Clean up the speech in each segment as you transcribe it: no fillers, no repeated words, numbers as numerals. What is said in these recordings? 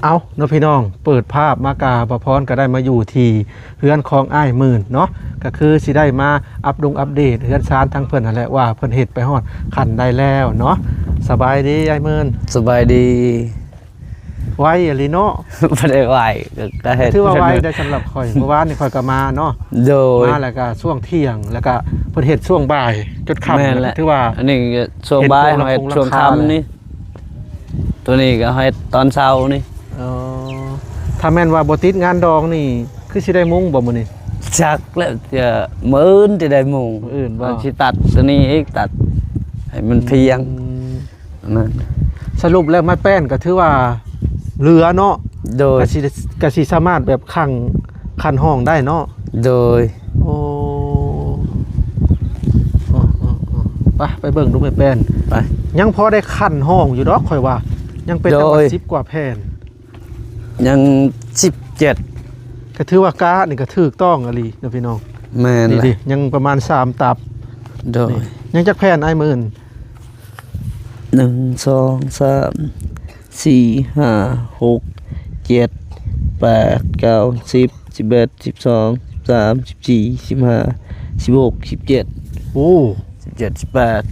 เอาเนาะพี่น้องเปิดภาพมากาประพรก็ได้มาอยู่ที่เฮือนของอ้ายหมื่นเนาะก็คือสิได้มาอัปเดตเฮือนซานทั้งเพิ่นนั่นแหละว่าเพิ่นเฮ็ดไปฮอดขันได้แล้วเนาะสบายดีอ้ายหมื่น สบายดี ไว้อะลีเนาะ ไม่ได้ไหวก็เห็น ถือว่าไว้ได้สำหรับข่อยเมื่อวานนี่ข่อยก็มาเนาะ โดย มาแล้วก็ช่วงเที่ยงแล้วก็เพิ่นเฮ็ดช่วงบ่ายจนค่ำ แม่น แล้ว แห ก็ ละ ถือว่า อันนี้ช่วงบ่าย เห็น เขาให้ พวก ช่วง ราคาเลย ค่ำนี่ตัวนี้ก็ให้ตอนเช้านี่ ถ้าแม่นว่าบ่ติดงานดองนี่คือสิได้มุ้งบ่มื้อนี้ ชักแล้วจะมื้อจะได้มุง มื้ออื่นบ่ สิตัดตัวนี้อีกตัดให้มันเพียง นั่น สรุปแล้วไม้แป้นก็ถือว่าเหลือเนาะ โดย ก็สิสามารถแบบคันห้องได้เนาะ โดย โอ้ไปเบิ่งดูไม้แป้น ไป ยังพอได้คันห้องอยู่ดอกข่อยว่า ยังเป็นจังหวัด10กว่าแผ่น ยัง17ก็ถือว่ากานี่ก็ถูกต้องอะลีเนาะพี่น้อง แม่น นี่ แหละ ดิยังประมาณ3ตับ โดย ยังจักแผ่นไอ้หมื่น 1 2 3 4 5 6 7 8 9 10 11 12 13 14 15 16 17 โอ้ 17 18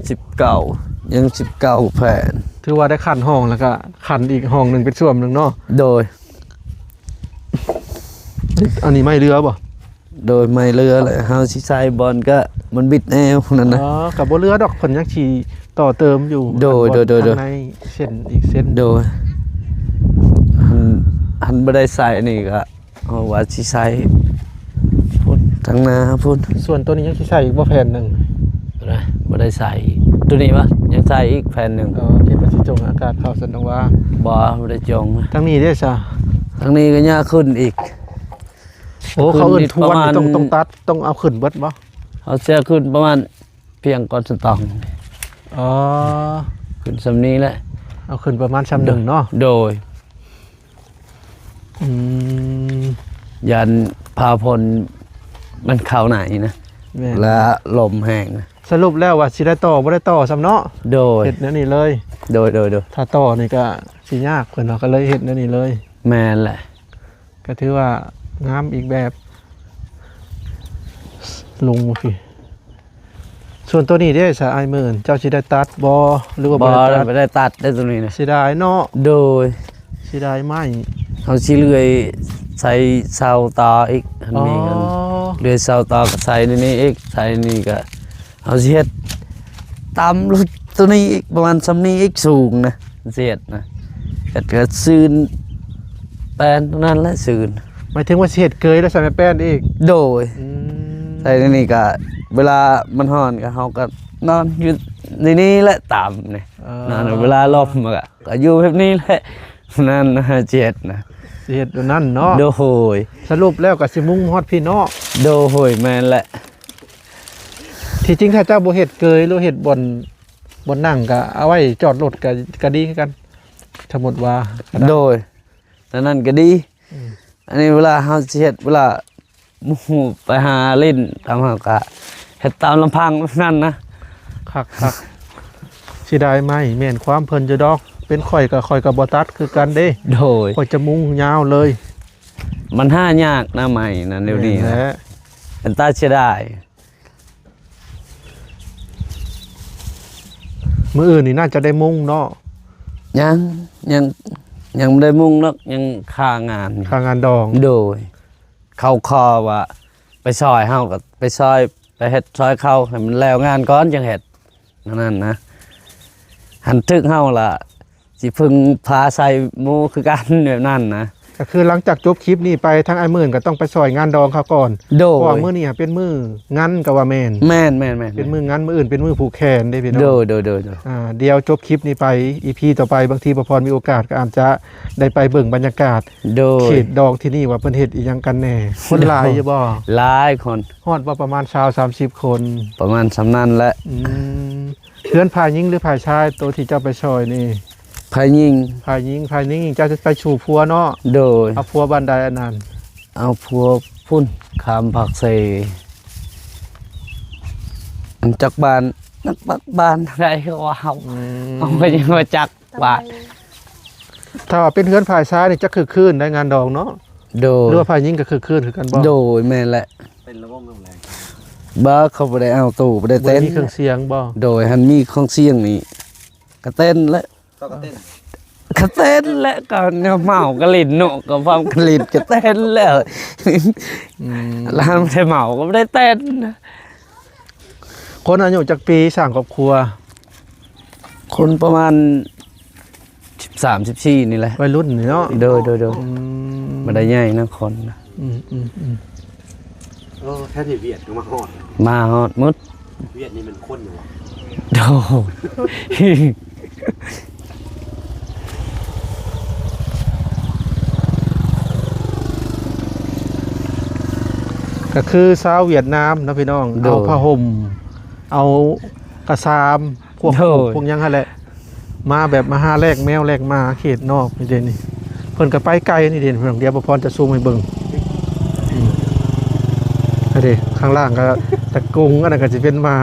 19 ยัง19แผ่น ถือว่าได้คันห้องแล้วก็คันอีกห้องหนึงเป็นส่วนหนึงเนาะ โดย อันนี้ไม่เรือบ่ โดยไม่เรือเลยเฮาสิใส่บอลก็มันบิดแนวนั่นนะ อ๋อกับบ่เรือดอกเพิ่นยังสิต่อเติมอยู่ โดย ข้างในเส้นอีกเส้น โดยหันบ่ได้ใส่นี่ก็เอาว่าสิใส่พุ่นทางหน้าพุ่น ส่วนตัวนี้ยังสิใส่อีกบ่แผ่นหนึง นะบ่ได้ใส่ตัวนี้ปะยังใส่อีกแผ่นหนึง คิดว่าสิจงอากาศเข้าสันตว่า บ่ได้จงนะ ทางนี้เด้ซะ ทางนี้ก็ยากขึ้นอีก โอ้เขาเอิ้นทวน ประมาณ นี่ต้องตัดต้องเอาขึ้นเบิดบ่ เอาเสื้อขึ้นประมาณเพียงก่อนสตอง อ๋อ ขึ้นสำนี้แหละ เอาขึ้นประมาณชำหนึ่งเนาะ โดย อืม ยันพาพลมันเข้าไหนนะ แม่น และลมแห้งนะ สรุปแล้วว่าสิได้ต่อบ่ได้ต่อซ้ำเนาะ โดย เฮ็ดแนวนี้เลย โดย ถ้าต่อนี่ก็สิยากเพิ่นเนาะก็เลยเฮ็ดแนวนี้เลย แมนแหละ ก็ถือว่างามอีกแบบลงมาพี่ส่วนตัวนี้ได้สะอายหมื่นเจ้าสิได้ตัดบอหรือว่า บ บ่ อ ได้ตัด ไม่ได้ตัดได้ตรงนี้นะ สิได้เนาะ โดย สิได้ไหม เขาชิเลื่อยใส่เสาต่ออีกอันนี้กันเลื่อยเสาต่อก็ใส่ในนี้อีกใส่นี่ก็เอาเสียดตามรถตัวนี้อีกประมาณซ้ำนี้อีกสูงนะเสียดนะก็ซืนแปลนตรงนั้นแหละซืน หมายถึงว่าสิเฮ็ดเกยแล้วใส่แม่แป้นอีก โดย อืม ใส่ในนี่ก็เวลามันฮ้อนก็เขาก็นอนอยู่ในนี้แหละตามเนี่ยนอนเวลาลมก็อยู่แบบนี้แหละนั่นนะเจ็ดนะ สิเฮ็ดตัวนั้นเนาะ โดย สรุปแล้วก็สิมุ่งฮอดพี่เนาะ โดยแมนแหละ ที่จริงถ้าเจ้าบ่เฮ็ดเกยหรือเฮ็ดบนนั่งก็เอาไว้จอดรถก็ดีคือกันสมมุติว่าก็ได้ โดยแต่นั่นก็ดี อันนี้เวลาเฮาสิเฮ็ดเวลาหมู่ไปหาเล่นตามเฮาก็เฮ็ดตามลำพังนั่นนะ คักสิได้ไหมแม่นความเพิ่นจะดอก เป็นข่อยกับบ่ตัดคือกันเด้ โดย ข่อยจะมุ่งยาวเลย มันหายากนะใหม่นะเดี๋ยวนี้ แห นะ ละ เป็นตาเสียดาย มื้ออื่นนี่น่าจะได้มุ่งเนาะ ยังไม่ได้มุ่งนักยังค่างาน ค่างานดอง โดย เข้าคอว่าไปซอยเฮาก็ไปซอยไปเฮ็ดซอยเข้าให้มันแล้วงานก่อนจังเฮ็ดนั่นนะหันทึกเฮาล่ะสิพึ่งพาใส่หมู่คือกันแบบนั้นนะ ก็คือหลังจากจบคลิปนี้ไปทางไอ้หมื่นก็ต้องไปซอยงานดองเขาก่อน โด เพราะ ย ว่ามื้อนี้เป็นมื้องั้นก็ว่าแม่น แม่น เป็นมื้องั้นมื้ออื่นเป็นมื้อผูกแขนเด้พี่น้อง โดย เดี๋ยวจบคลิปนี้ไป EP ต่อไปบางทีบ่พรมีโอกาสก็อาจจะได้ไปเบิ่งบรรยากาศ โดย เขตดองที่นี่ว่าเพิ่นเฮ็ดอีหยังกันแน่คนหลายอยู่บ่ หลายคน ฮอดว่าประมาณ20-30 คน ประมาณสำนั้นแหละ อืมเพื่อนพายยิงหรือพายชายตัวที่เจ้าไปซอยนี่ พายิง พายยิงเจ้าจะไปชูพัวเนาะ โดย เอาพัวบันไดอันนั้น เอาพัวพุ่นคำผักใส่จักบานนักบักบานอะไรก็ว่าเอาก็ยังมาจักบาน ถ้าว่าเป็นเฮือนฝ่ายซ้ายนี่จะคือคืนได้งานดองเนาะ โด ห ย รือว่าฝ่ายหญิงก็คือคืนคือกันบ่ โดยแม่นแหละ เป็นระบบแรง บ่เขาบ่ได้เอาตู้บ่ได้ บ่ เต้ ได้ น มีเครื่องเสียงบ่ โดยหันมีของเสียงนี่ก็เต้นและ ต้องกระเต้น ก็เต้นและก็แนวเมาก็ลิ้นเนาะก็ฟังก็ลิ้นก็เต้นแล้ว อืม แล้วไม่ได้เมาก็ไม่ได้เต้นนะ คนอายุจักปีสร้างครอบครัว คนประมาณ13 14นี่แหละ วัยรุ่นนี่เนาะ โดย อืม บ่ได้ใหญ่นะคนนะ อืม แค่ที่เวียดก็มาฮอด มาฮอดหมด เวียดนี่มันคนอยู่ว่ะ โดย ก็คือชาวเวียดนามนะพี่น้องเอาผ้าห่มเอากระซามพวกพวกหยังหั่นแหละมาแบบมาหาแลกแมวแลกหมาเขตนอกนี่เด่นนี่เพิ่นก็ไปไกลนี่เด่นเพิ่นเดียวบ่พรจะซูมให้เบิ่งอันนี้ข้างล่างก็ตะกรุงอันนั้นก็สิเป็นหมา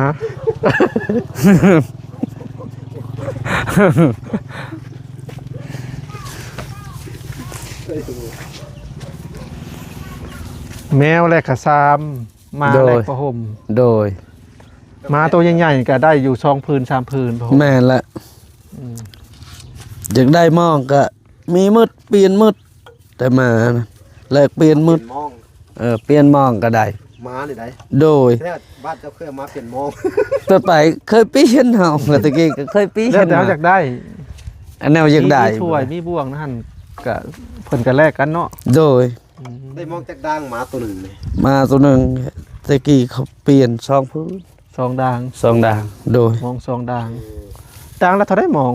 แมวแลกกระซามหมาแลกผ้าห่ม โดย หมาตัวใหญ่ๆก็ได้อยู่2พื้น3พื้นผ้าห่ม แม่นละอยากได้หมองก็มีมืดเปลี่ยนมืดแต่มานะแลกเปลี่ยนมืด มอง เปลี่ยนหมองก็ได้ ม้านี่ได้ โดย แค่บ้านเจ้าเคยมาเปลี่ยนมอง ต่อไปเคยเปลี่ยนเฮาแล้วตะกี้ก็เคยเปลี่ย แล้ว น แต่เขาอยากได้ อันแนวอยากได้ มีถ้วยมีบ่วงนะหั่นก็เพิ่นก็แลกกันเนาะ โดย ได้มองจากด่างหมาตัวหนึ่งเลย มาตัวหนึงตะกี้เขาเปลี่ยนซองพื้น ซองด่าง ซองด่างโดย มองซองด่างด่างแล้วเท่าได้มอง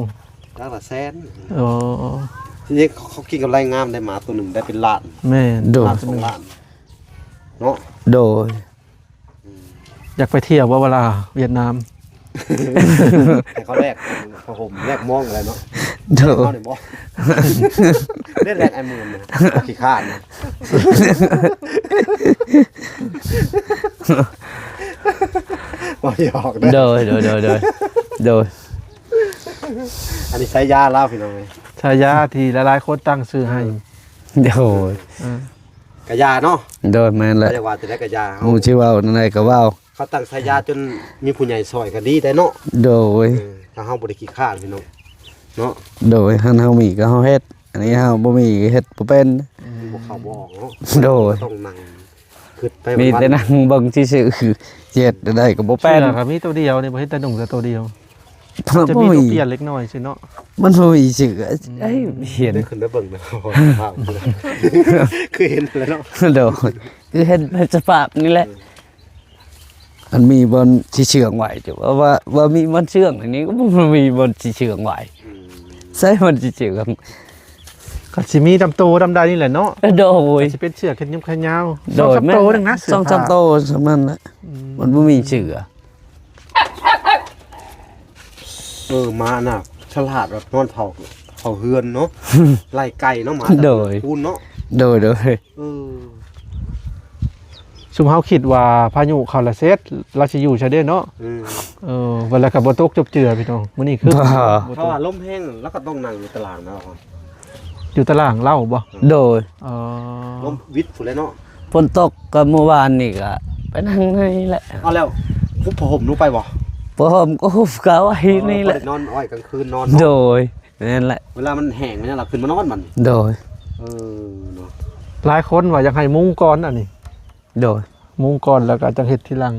ด่างละแสน อ๋อ ทีนี้เขากินกับไรงามได้หมาตัวหนึ่งได้เป็นล้าน แม่น โดย ล้าน2 ล้านเนาะ โดย อยากไปเที่ยวว่าเวลาเวียดนาม แต่เขาแรกผ้าห่มแรกมองอะไรเนาะ โด เอา ย หน่อยบ่เล่นแรกไอ้มือนะเอาขี้ข้านนะบ่หยอกนะ โดยโดย อันนี้ใช้ยาลาวพี่น้องเลย ชายาที่หลายๆคนตั้งชื่อให้ โดย กะยาเนาะ โดยแม่นแหละ เขาจะว่าจะได้กะยา หมูชื่อว่าวนั่นไงก็ว่าว เขาตั้งสายยาจนมีผู้ใหญ่ซอยก็ดีได้เนาะ โดย ถ้าเฮาบ่ได้ขี้ข้านพี่น้องเนาะ โดยหันเฮามีก็เฮาเฮ็ดอันนี้เฮาบ่มีก็เฮ็ดบ่เป็น บ่เข้าบ่ออกเนาะ โดย ต้องนั่งขึ้นไป มีแต่นั่งเบิ่งซื่อๆเจ็ดได้ก็บ่เป็ เชื่ น อครับมีตัวเดียวนี่บ่เห็นแต่หนุ่มแต่ตัวเดียว มัน จะ บ่ มี มี ตัวเปลี่ยนเล็กน้อยสิเนาะ มันบ่มีชื่อเอ้ยเห็น ได้ขึ้นได้เบิ่งนะภาพคือเห็นแล้วเนาะ โดยคือเห็นเป็นสภาพนี่แหละมันมีบนที่เชื่องไหวจุว่ามีบนเชื่องอันนี้ก็บ่มีบนที่เชื่องไหวใช่มันที่เชื่อง ก็สิมีดำโตดำใดนี่แหละเนาะ โดย สิเป็นเชือกแขนยมแขนยาว โดย สองสามโตนึงนะเสื สองสามโตสำนั้นแหละมันบ่มีเชื่อ มาน่ะฉลาดแบบนอนเผาเฮือนเนาะไล่ไก่เนาะหมาคูนเนาะ โดย เออ ซุมเฮาคิดว่าพายุเข้าละเซตเราสิอยู่ใช่เด้เนาะเวลาก็บ่ตกจบเจือพี่น้องมื้อนี้คือบ่ เพ ต ราะ ก ว่าลมแห้งแล้วก็ต้องนั่งอยู่ตารางนะครับ อยู่ตารางเล่าบ่ โดย อ๋อ ลมวิทย์ฝุ่นเลยเนาะ ฝนตกก็เมื่อวานนี่ก็ไปนั่งนี่แหละ เอาแล้วคุบผ้าห่มรู้ไปบ่ ผมก็หุบเขาไว้นี่แหละ นอนอ้อยกลางคืนนอน โดยนั่นแหละ เวลามันแห้งเนี่ยเราขึ้นมานอนมัน โดย เนาะ หลายคนว่าอยากให้มุงก่อนอันนี้ โดย มุงก่อนแล้วก็จังเฮ็ดทีหลัง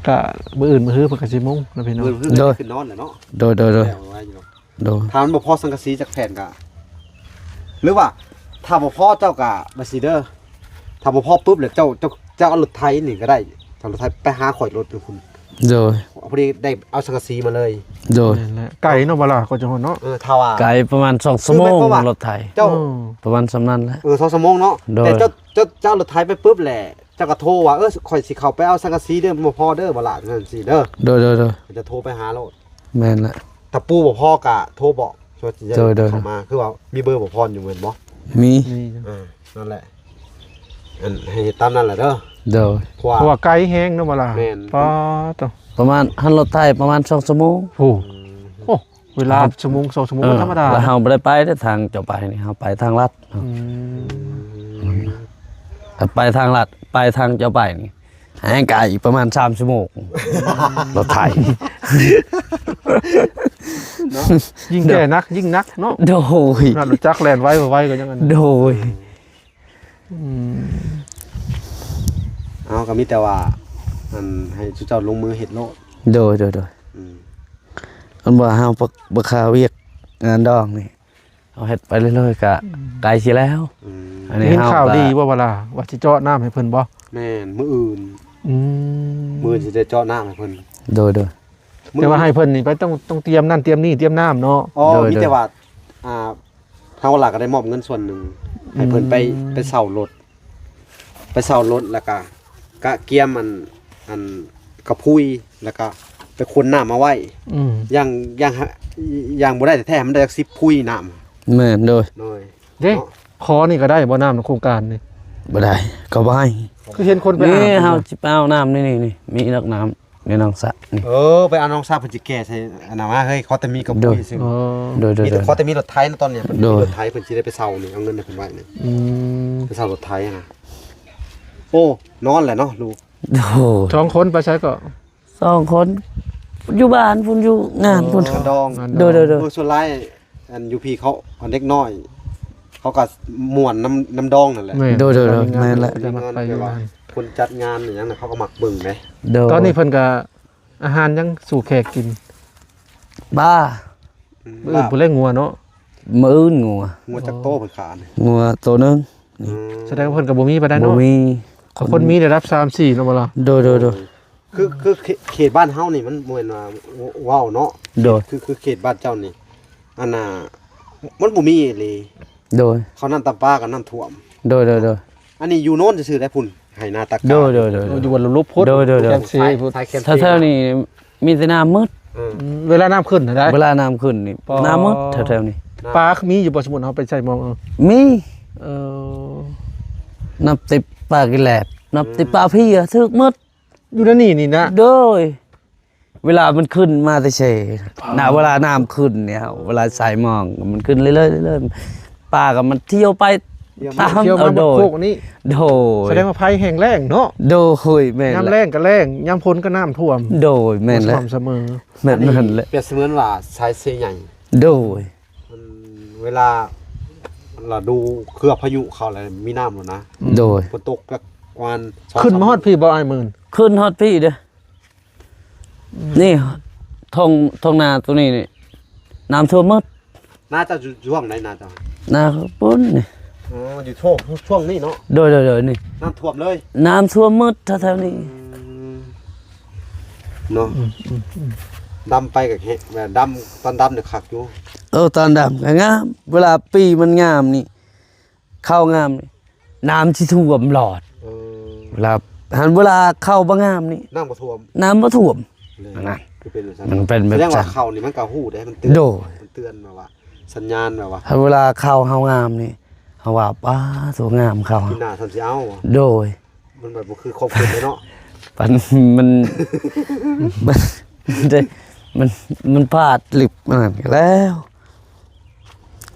ก็มื้ออื่นมื้อฮื้อเพิ่นก็สิมุงนะพี่น้อง ขึ้นนอนเลยเนาะ โดย โดย โดย ถ้ามันบ่พอสังกะสีจากแผ่นกะหรือว่าถ้าบ่พอเจ้ากะบาซิเดอร์ถ้าบ่พอปุ๊บเลยเจ้าเอารถไถนี่ก็ได้เอารถไถไปหาข่อยรถเป็นคุณ โดย พอดีได้เอาสังกะสีมาเลย โดย นั่นแหละไก่เนาะบ่ล่ะก็จังฮอดเนาะ ถ้าว่า ไกลประมาณ2ชั่วโมงรถไถ เจ้า ประมาณสำนั้นแหละ 2 ชั่วโมงเนาะ โดย แต่เจ้ารถไถไปปุ๊บแหละเจ้าก็โทรว่าข่อยสิเข้าไปเอาสังกะสีเด้อบ่พอเด้อบ่ล่ะนั่นสิเด้อ โดย จะโทรไปหาโลด แม่นละ ถ้าปูบ่พอกะโทรบอกว่าจะ โดย เข้ามาคือว่ามีเบอร์บ่พออยู่เหมือนบ่ มี นี่ นั่นแหละให้ตามนั้นแหละเด้อ โดย เพราะว่า เพราะว่าไก่แห้งเนาะบ่ล่ะ แม่น ป๊าต้อง ประมาณหันรถไถประมาณ2ชั่วโมง โอ้โอ้ เวลาชั่วโมง2ชั่วโมงธรรมดา แล้วเฮาบ่ได้ไปแต่ทางเจ้าไปนี่เฮาไปทางลัด ถ้าไปทางลัดไปทางเจ้าไปนี่ให้ไกลอีกประมาณ3ชั่วโมงรถไถ ยิ่งแก่นักยิ่งนักเนาะ โดย น่ารู้จักแล่นไว้ไว้ก็ยังงั้น โดย เอาก็มีแต่ว่าอันให้สุเจ้าลงมือเฮ็ดโลด โดย อืม อันว่าเฮาบ่คาเวียกงานดองนี่เอาเฮ็ดไปเรื่อยๆก็ไกลสิแล้ว อืม อันนี้ เห็น เฮา ข่าว ก็ ดีว่าเวลาว่าสิเจาะน้ำให้เพิ่นบ่ แม่นมื้ออื่น อืม มื้อสิได้เจาะน้ำให้เพิ่น โดย แต่ว่าให้เพิ่นนี่ไปต้องเตรียมนั่นเตรียมนี่เตรียมน้ำเนาะ อ๋อ โดย มีแต่ว่าทางหลักก็ได้มอบเงินส่วนหนึ่งให้เพิ่นไปเช่ารถแล้วก็เกียมอันกระพุ้ยแล้วก็ไปคนน้ำมาไว้ อืม อย่างบ่ได้แต่แท้มันได้จัก10พุ้ยน้ำ แม่นโดย น้อย เด้ขอนี่ก็ได้บ่น้ำในโครงการนี่ บ่ได้ก็บ่ให้ คือเห็นคนไป นี่ อาบ เฮาสิไปเอาน้ำนี่มีนักน้ำในน้องสระนี่ ไปเอาน้องทราบเพิ่นสิแก้ใส่อันนั้นว่าเฮ้ยเขาแต่มีกระพุ้ยซึ่ง อ๋อ โดย มีแต่เขาแต่มีรถไถนะตอนเนี้ยเพิ่น โด มี ย รถไถเพิ่นสิได้ไปเช่านี่เอาเงินให้เพิ่นไว้นี่ อืม ไปเช่ารถไถนะโอ้นอนแหละเนาะลูก โดย สองคนไปใช้ก็ 2คนอยู่บ้านพุ่นอยู่งานพุ่น กระดอง โดย ส่วนหลายอันยูพีเขาอันเด็กน้อย เขาก็ม่วนน้ำดองนั่นแหละ แม่ โดยแม่นแหละ จะมาไปอยู่บ้าน คนจัดงานอย่างนั้นน่ะเขาก็มักเบิ่งไหม โดย ตอนนี้เพิ่นก็อาหารยังสู่แขกกิน บ้า มื้ออื่นผู้เล่นงัวเนาะ มื้ออื่นงัว งัวจักโตเพิ่นขาเนี่ย งัวตัวหนึง แสดงว่าเพิ่นก็บ่มีไปได้ บ่ เนาะ มี คนมีได้รับ3 4เนาะบ่ล่ะ โดย คือเขตบ้านเฮานี่มันบ่แม่นว่าว้าวเนาะ โดย คือเขตบ้านเจ้านี่อันน่ะมันบ่มีเลย โดย เขาน้ำตาปลากับน้ำท่วม โดย อันนี้อยู่โน่นซื่อๆได้พุ่นให้หน้าตากา โดย อยู่บนลุบพุทธ โดย แคมซีพุทธ ท้ายแคมป์ ถ้าเท่านี้มีแต่น้ำมืด เวลาน้ำขึ้นน่ะได้ เวลาน้ำขึ้นนี่ ปอ น้ำมืดแถวๆนี้ ปลามีอยู่บ่สมมุติเฮาไปใส่มองเอา มี เออ น้ำติบปลากิแลบน้ำติบปลาพี่อะทึกมืด อยู่นั่นนี่นะ โดย เวลามันขึ้นมาแต่เฉยน่ะเวลาน้ำขึ้นเนี่ยเวลาสายหมองมันขึ้นเรื่อยๆปลากับมันเที่ยวไปตาม เที่ยว เอา มา โด บน ย โคกนี้ โดย แสดงว่าภัยแห้งแล้งเนาะ โดยแม่น ยาม แห แล้ ละ งก็แล้งยามพ้นก็น้ำท่วม โดยแม่น ส แล้ว ม่ำเสมอ แม่นนั่นแหละ เปรียบเสมือนว่าชายเซใหญ่ โดย มันเวลาเราดูเครือพายุเขาอะไรมีน้ำหมดนะ โดย ฝนตกก็วัน ขึ้นมาฮอดพี่บ่อ้ายหมื่น ขึ้นฮอดพี่เด้อนี่ทงนาตัวนี้นี่น้ำท่วมหมด น่าจะอยู่ช่วงไหนน่าจะ นาปุ้นนี่ อ๋ออยู่ช่วงนี้เนาะ โดยนี่ น้ำท่วมเลย น้ำท่วมหมดแถวๆนี้ เนาะดำไปกับแบบดำตอนดำเนี่ยขักอยู่ ตอนดำก็งาม เวลาปีมันงามนี่ เข้างามนี่น้ำที่ท่วมหลอด เออ เวลาเข้าบ่งามนี่ น้ำก็ท่วม น้ำบ่ท่วม เลย นั่น คือเป็นแบบ มันเป็นแบบ แสดงว่า นั้น เขานี่มันก็หู้ได้มันเตือน โดย มันเตือนแบบว่า สัญญาณแบบว่า ถ้าเวลาเข้าเฮางามนี่เฮาว่าป้าสวยงามเข้า พี่หน้าทำสิเอาอะ โดย มันแบบบ่คือครบคนเลยเนาะ มันมันพลาดหลิบมันนั่นก็แล้ว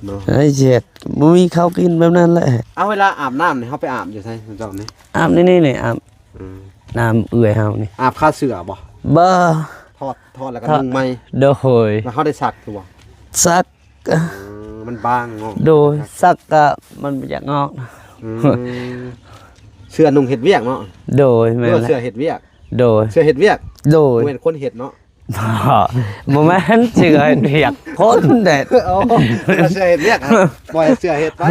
เนาะ ไอ้เจ็ดบ่มีข้าวกินแบบนั้นแหละ เอาเวลาอาบน้ำเนี่ยเขาไปอาบอยู่ใช่เจ้านี่ อาบนี่อาบ อืม น้ำเอื่อยเฮานี่ อาบค่าเสือบ่ บ่ ทอดแล้วก็นุ่งไหม โดย แล้วเขาได้สักตัว ซัก มันบางเนาะ โดยซักก็มันบ่อยากงอกนะ อืมเสื้อนุ่งเห็ดเวียกเนาะ โดยแม่น เสื้อ แหละ เสื้อเห็ดเวียก โดย เสื้อเห็ดเวียก โดย เว้นคนเห็ดเนาะ บ่แม่นสิเฮ็ดเปียกพ้นแดด เอาเสื้อเห็ดเวียกครับปล่อยเสื้อเห็ดไป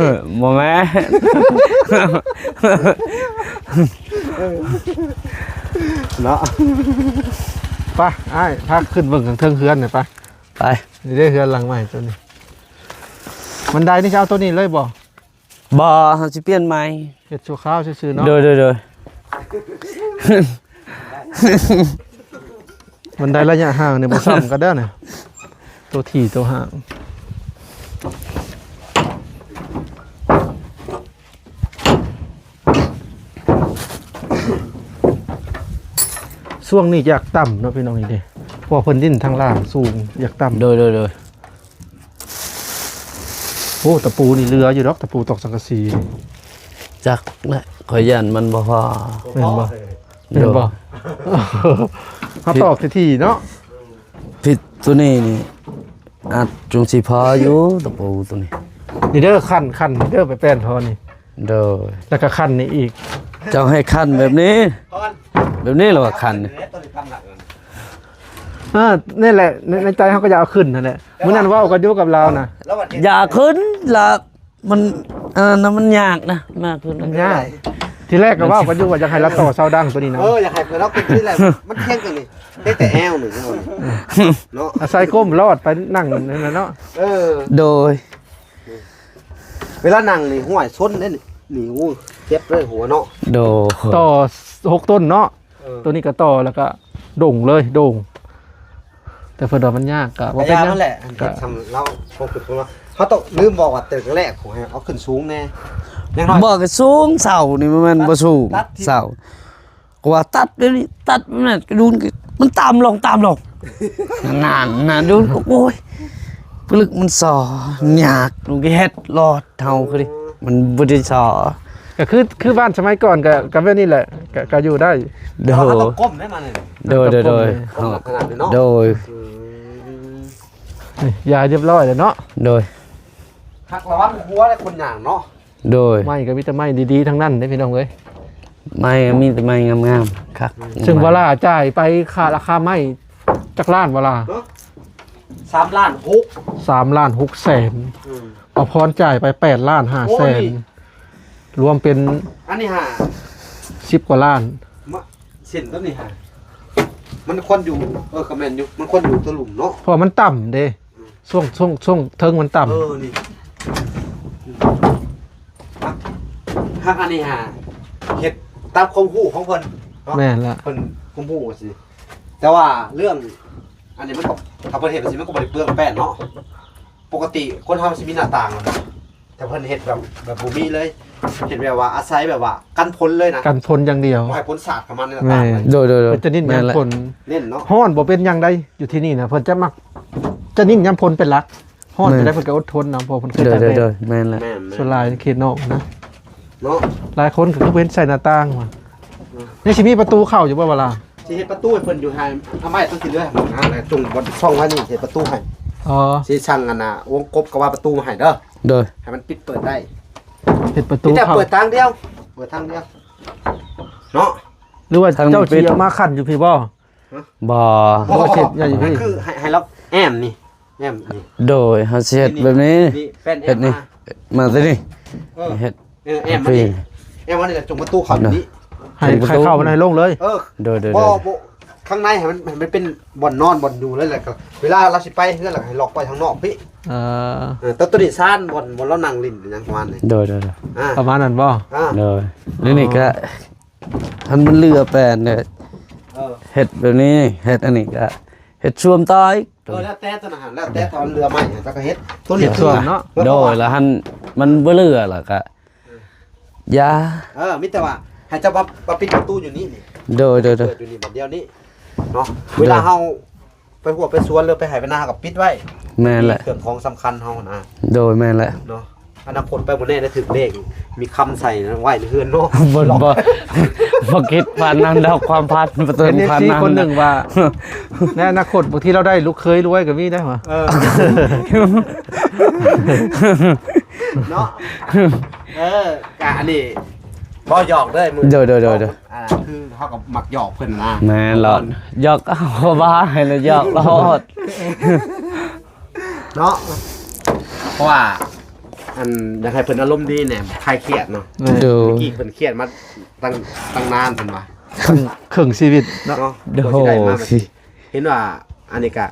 บ่แม่น เนาะ ไปอ้ายพาขึ้นเบิ่งทางเทิงเฮือนหน่อยไป ไป นี่ได้เฮือนหลังใหม่ตัวนี้บันไดนี่จะเอาตัวนี้เลยบ่ บ่เฮาสิเปลี่ยนใหม่ เฮ็ดชั่วคราวซื่อๆเนาะ โดย บันไดระยะห่างเนี่ยบ่ซ้ำกันเด้อเนี่ยตัวถี่ตัวห่างช่วงนี้อยากต่ำเนาะพี่น้องนี่เด้เพราะว่าเพิ่นดินทางล่างสูงอยากต่ำ โดย โอ้ตะปูนี่เรืออยู่ดอกตะปูตอกสังกะสี จักแหละข่อยยันมันบ่พอ แม่นบ่แม่นบ่เขาตอกที่เนาะ ผิดตัวนี้นี่อาจจงสิพออยู่ตะปูตัวนี้ นี่เด้อคันเด้อไปแป้นทอนี่ โดย แล้วก็คันนี่อีก เจ้าให้คันแบบนี้ แบบนี้เหรอว่าคันนี่ นี่แหละในใจเขาก็อยากเอาขึ้นนั่นแหละมื้อนั้นเว้ากันอยู่กับเรานะ อย่าขึ้นละมันนะมันยากนะมากขึ้น มันยากทีแรกก็เว้ากันอยู่ว่าอยากให้เราต่อเสาดังตัวนี้นะ อยากให้เพิ่นเราเป็นที่แหละมันแข่งกันนี่ได้แต่แอวหนึ่งเนาะ อาศัยก้มรอดไปนั่งนั่นน่ะเนาะ โดย เวลานั่งนี่หัวชนเด้นี่งูเจ็บเลยหัวเนาะ โดย ต่อ6ต้นเนาะตัวนี้ก็ต่อแล้วก็โด่งเลยโด่งแต่เพิ่นว่ามันยากก็บ่เป็นหยัง นั่นแหละทำเราพอขึ้นมาเขาต้องลืมบอกว่าแต่แรกของให้เอาขึ้นสูงแน่ยังน้อย บอกก็สูงเสานี่มันบ่สูง ตัดที่ เสาก็ว่าตัดเดี๋ยวนี้ตัดมันกระดูนมันตามลงนานดูก็โอ้ยปลึกมันสอยากลูกเฮ็ดรอดเฮาคือดิมันบ่ได้สอ ก็คือบ้านสมัยก่อนก็แบบนี้แหละก็อยู่ได้ โด เขา ย ต้องก้มได้มาเลย โดย ก้มขนาดนี้เนาะ โดย นี่ยาเรียบร้อยแล้วเนาะ โดย หักระวังหัวและคนอย่างเนาะ โดย ไม้ก็มีแต่ไม้ดีๆทั้งนั้นเด้พี่น้องเอ้ย ไม่มีแต่ไม่งามๆครับ ซึ่งเวลาจ่ายไปค่าราคาไม้จักล้านเวลา 3 ล้าน6 3 ล้าน6แสนเอาพรจ่ายไป8ล้าน5แสนรวมเป็น อันนี้ฮะ 10กว่าล้าน เส้นต้นนี้ฮะมันควรอยู่คอมเมนต์อยู่มันควรอยู่ตะหลุมเนาะ เพราะมันต่ำเด้ช่วงเทิงมันต่ำ นี่ฮักอันนี้ฮะเฮ็ดตามความรู้ของเพิ่นเนาะ แม่นละ เพิ่นความรู้สิแต่ว่าเรื่องอันนี้มันก็ถ้าเพิ่นเฮ็ดสิมันก็บ่ได้เปลืองแป้นเนาะปกติคนเฮาสิมีหน้าต่างอะแต่เพิ่นเฮ็ดแบบบ่มีเลยเฮ็ดแบบว่าอาศัยแบบว่ากันฝนเลยนะ กันพลอย่างเดียว บ่ให้ฝนสาดเข้ามาในหน้าต่างเลย โดย เพิ่นจะนิ่น แม่น ยำ ละ พล เล่นเนาะ ฮ้อนบ่เป็นอย่างใดอยู่ที่นี่นะเพิ่นจะมักจะนิ่งยำพลเป็นหลักฮ้อนจะได้เพิ่นก็อดทนนะเพราะเพิ่นเคย โดย ตาย โด แม่ ยแม่นละ แม่ ส่วนหลายเขตนอกนะ เนาะ หลายคนก็คือเว้นใส่หน้าต่างว่ะนี่สิมีประตูเข้าอยู่บ่เวลา สิเฮ็ดประตูให้เพิ่นอยู่ให้ทำไมต้องสิเลือให้มันนะแล้วจุงบ่ช่องไว้นี่เฮ็ดประตูให้ อ๋อ สิสั่งกันน่ะวงกบก็ว่าประตูมาให้เด้อ โดย ให้มันปิดเปิดได้ เป็นประตู ที่แต่ เข้า เปิดทางเดียวเปิดทางเดียวเนาะ หรือว่าเจ้าที่เอามาคั่นอยู่พี่บ่ บ่ เพราะว่าเช็ดอย่าอยู่นี่ คือให้เราแอมนี่แอมนี่ โดยเฮาสิเฮ็ดแบบนี้ นี่เป็นแอ เฮ็ด ม นี่ มา มาสินี่ เออ เฮ็ด แอมมานี่แอมมานี่แหละจงประตูเข้าอยู่นี่ ให้ใครเข้ามาในโล่งเลย โดย บ่ข้างในให้มันเป็นบ่อนนอนบ่อนอยู่เลยแหละก็เวลาเราสิไปเฮือนหลังให้ล็อกไปทางนอกพี่ เอ่อ ตัวนี้ซ่านบ่อนเรานั่งลิ้นอย่างประมาณนี้ โดย อ่า ประมาณนั้นบ่ โดยนี่ก็มันเรือแปลนเนี่ย เออ เฮ็ดแบบนี้เฮ็ดอันนี้ก็เฮ็ดช่วมต่ออีก แล้วแต่ตัวอาหารแล้วแต่ตอนเรือใหม่แล้วก็เฮ็ดตัวนี้ เฮ็ดส่วนเนาะ โดยแล้วหันมันบ่เรือล่ะก็ยา มิแต่ว่าให้เจ้ามาปิดประตูอยู่นี่นี่ โดย เปิดอยู่นี่แบบเดียวนี้เนาะเวลาเฮาไปหัวไปสวนหรือไปไหไปนากับปิดไว้ แม่นแหละ เครื่องของสำคัญเฮานะ โดยแม่นแหละ เนาะอนาคตไปบ่แน่ได้ถึงเลขมีคำใส่ไว้ในเฮือนเนาะ บ่คิดผ่านนั้นแล้วความพัดประตู เป็น ผ่าน ที่ นั้น คนหนึ่งว่าในอนาคตบางทีเราได้ลูกเคยรวยกับมีได้หรอ เนาะกอันนี้บ่หยอกเด้อมึง โดย คือเฮากับมักหยอกเพิ่นนะ แม่นหลอดยอกเอาบ้าให้แล้วยอกรอด เนาะเพราะว่าอันอยากให้เพิ่นอารมณ์ดีเนี่ยคลายเครียดเนาะ ดู เมื่อกี้เพิ่นเครียดมาตั้งนานเพิ่นว่า ครึ่งชีวิตเนาะ เนาะ โด กว่าสิได้มาแบบนี้เห็นว่าอันนี้ก็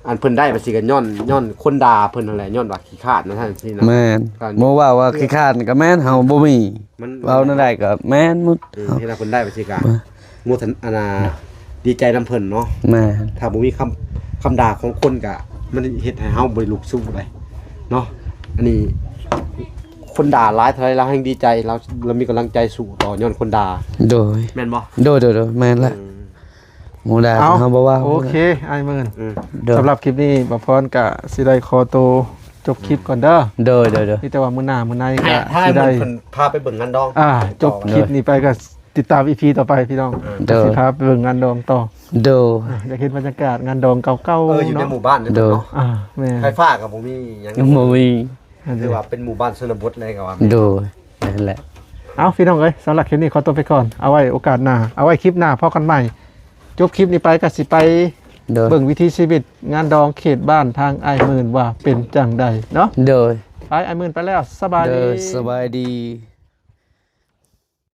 อันเพิ่นได้มาสิก็ย้อนคนด่าเพิ่นนั่นแหละย้อนว่าขี้ขลาดนะท่านพี่นะ แม่นบ่ว่าขี้คร้านก็แม่นเฮาบ่มี มัน เว้านั่นได้ก็แม่นหมด เห็นว่าเพิ่นได้มาสิก็มูทันอันน่ะดีใจนํเพิ่นเนาะ แม่น ถ้าบ่มีคำด่าของคนก็มันเฮ็ดให้เฮาบ่ได้ลุกสู้ไปเนาะอันนี้คนด่าหลายเท่าไรเราแห่งดีใจเรามีกำลังใจสู้ต่อย้อนคนด่า โดย แม่นบ่ โดยแม่นแหละหมู่ดา เอา เฮาบ่ว่า โอเคไอ้หมื่น อืม โดย สำหรับคลิปนี้บพรกะสิได้คอโต จบคลิปก่อนเด้อ โดย นี่แต่ว่ามื้อหน้ามื้อในก็ ถ้า สิ ได้ ได้ เพิ่นพาไปเบิ่งงานดอง จบคลิปนี้ไปก็ติดตาม EP ต่อไปพี่น้อง เด้อ สิพาไปเบิ่งงานดองต่อ โดย อยากเห็นบรรยากาศงานดองเก่าๆ อยู่ใน เนาะ หมู่บ้านนี่ เด้อ เนาะ แม่ ไฟฟ้าก็บ่มีหยัง ยังบ่มี หรือว่าเป็นหมู่บ้านชนบทเลยก็ว่า โดยนั่นแหละ เอาพี่น้องเอ้ยสำหรับคลิปนี้ขอตัวไปก่อนเอาไว้โอกาสหน้าเอาไว้คลิปหน้าพอกันใหม่จบคลิปนี้ไปก็สิไป โดย เบิ่งวิถีชีวิตงานดองเขตบ้านทางไอ้หมื่นว่าเป็นจังใดเนาะ โดย ไปไอ้หมื่นไปแล้วสบาย โด ดี ยสบายดี